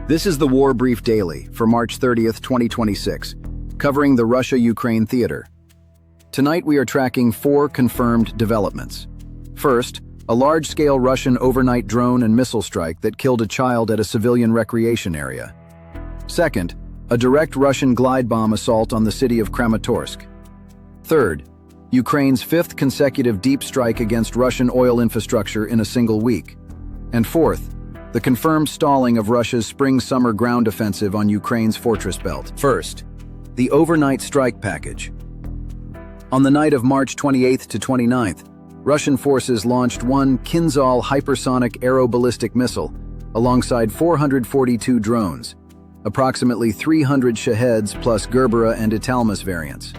This is the War Brief Daily for March 30th, 2026, covering the Russia-Ukraine theater. Tonight we are tracking 4 confirmed developments. First, a large-scale Russian overnight drone and missile strike that killed a child at a civilian recreation area. Second, a direct Russian glide bomb assault on the city of Kramatorsk. Third, Ukraine's 5th consecutive deep strike against Russian oil infrastructure in a single week. And fourth, the confirmed stalling of Russia's spring-summer ground offensive on Ukraine's fortress belt. First, the overnight strike package. On the night of March 28th to 29th, Russian forces launched one Kinzhal hypersonic aeroballistic missile alongside 442 drones, approximately 300 Shaheds plus Gerbera and Italmas variants.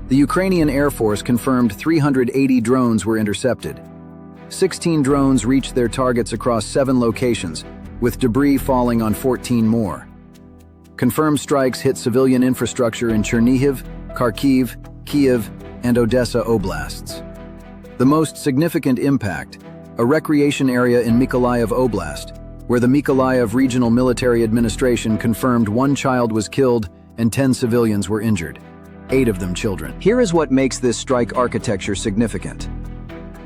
The Ukrainian Air Force confirmed 380 drones were intercepted. 16 drones reached their targets across 7 locations, with debris falling on 14 more. Confirmed strikes hit civilian infrastructure in Chernihiv, Kharkiv, Kyiv, and Odesa Oblasts. The most significant impact, a recreation area in Mykolaiv Oblast, where the Mykolaiv Regional Military Administration confirmed 1 child was killed and 10 civilians were injured, 8 of them children. Here is what makes this strike architecture significant.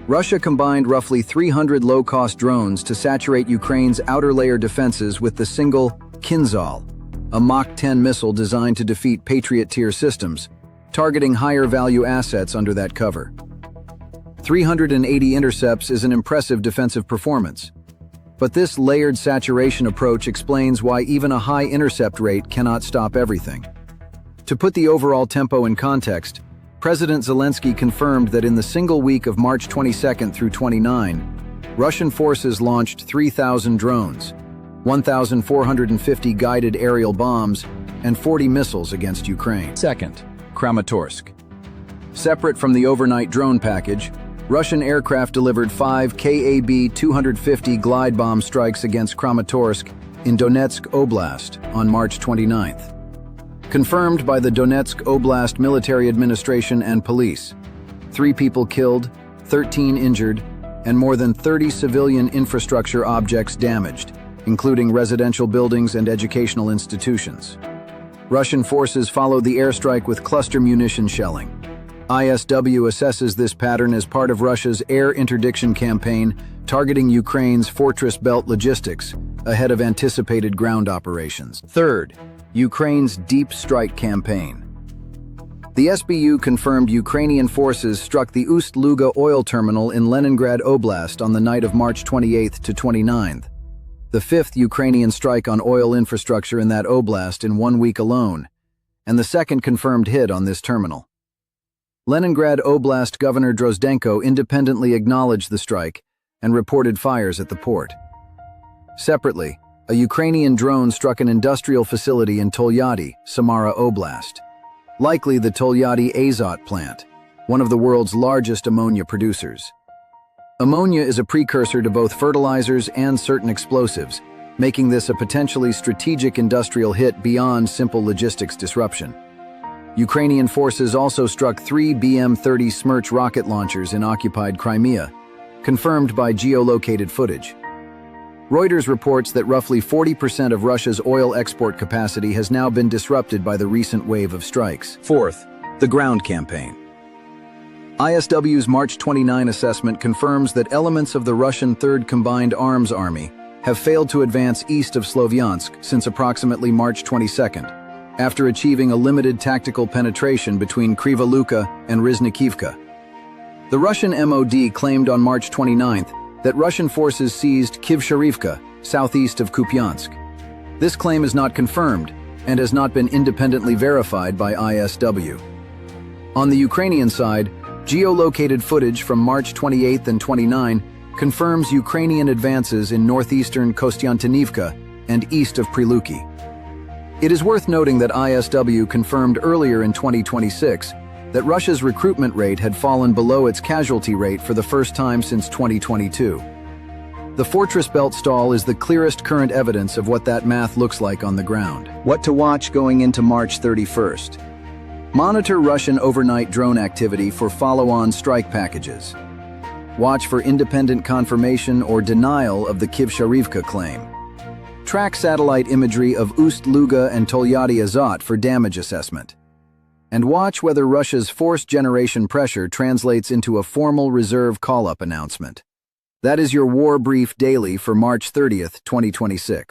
Russia combined roughly 300 low-cost drones to saturate Ukraine's outer layer defenses with the single Kinzhal, a Mach 10 missile designed to defeat Patriot-tier systems, targeting higher-value assets under that cover. 380 intercepts is an impressive defensive performance. But this layered saturation approach explains why even a high intercept rate cannot stop everything. To put the overall tempo in context, President Zelensky confirmed that in the single week of March 22nd through 29, Russian forces launched 3,000 drones, 1,450 guided aerial bombs, and 40 missiles against Ukraine. Second, Kramatorsk. Separate from the overnight drone package, Russian aircraft delivered 5 Kab-250 glide bomb strikes against Kramatorsk in Odesa Oblast on March 29th. Confirmed by the Odesa Oblast Military Administration and police. 3 people killed, 13 injured, and more than 30 civilian infrastructure objects damaged, including residential buildings and educational institutions. Russian forces followed the airstrike with cluster munition shelling. ISW assesses this pattern as part of Russia's air interdiction campaign targeting Ukraine's fortress belt logistics ahead of anticipated ground operations. Third, Ukraine's deep strike campaign. The SBU confirmed Ukrainian forces struck the Ust-Luga oil terminal in Leningrad Oblast on the night of March 28th to 29th, the 5th Ukrainian strike on oil infrastructure in that oblast in 1 week alone, and the 2nd confirmed hit on this terminal. Leningrad Oblast Governor Drozdenko independently acknowledged the strike and reported fires at the port. Separately, a Ukrainian drone struck an industrial facility in Tolyatti, Samara Oblast, likely the Tolyatti Azot plant, one of the world's largest ammonia producers. Ammonia is a precursor to both fertilizers and certain explosives, making this a potentially strategic industrial hit beyond simple logistics disruption. Ukrainian forces also struck 3 BM-30 Smerch rocket launchers in occupied Crimea, confirmed by geolocated footage. Reuters reports that roughly 40% of Russia's oil export capacity has now been disrupted by the recent wave of strikes. Fourth, the ground campaign. ISW's March 29 assessment confirms that elements of the Russian 3rd Combined Arms Army have failed to advance east of Slovyansk since approximately March 22nd, after achieving a limited tactical penetration between Kryvyi Luka and Riznikivka. The Russian MOD claimed on March 29th that Russian forces seized Kyiv, southeast of Kupiansk. This claim is not confirmed and has not been independently verified by ISW. On the Ukrainian side, geolocated footage from March 28th and 29 confirms Ukrainian advances in northeastern Kostiantynivka and east of Pryluki. It is worth noting that ISW confirmed earlier in 2026 that Russia's recruitment rate had fallen below its casualty rate for the first time since 2022. The fortress belt stall is the clearest current evidence of what that math looks like on the ground. What to watch going into March 31st. Monitor Russian overnight drone activity for follow-on strike packages. Watch for independent confirmation or denial of the Kyiv claim. Track satellite imagery of Ust-Luga and Tolyatti Azot for damage assessment. And watch whether Russia's forced generation pressure translates into a formal reserve call-up announcement. That is your War Brief Daily for March 30th, 2026.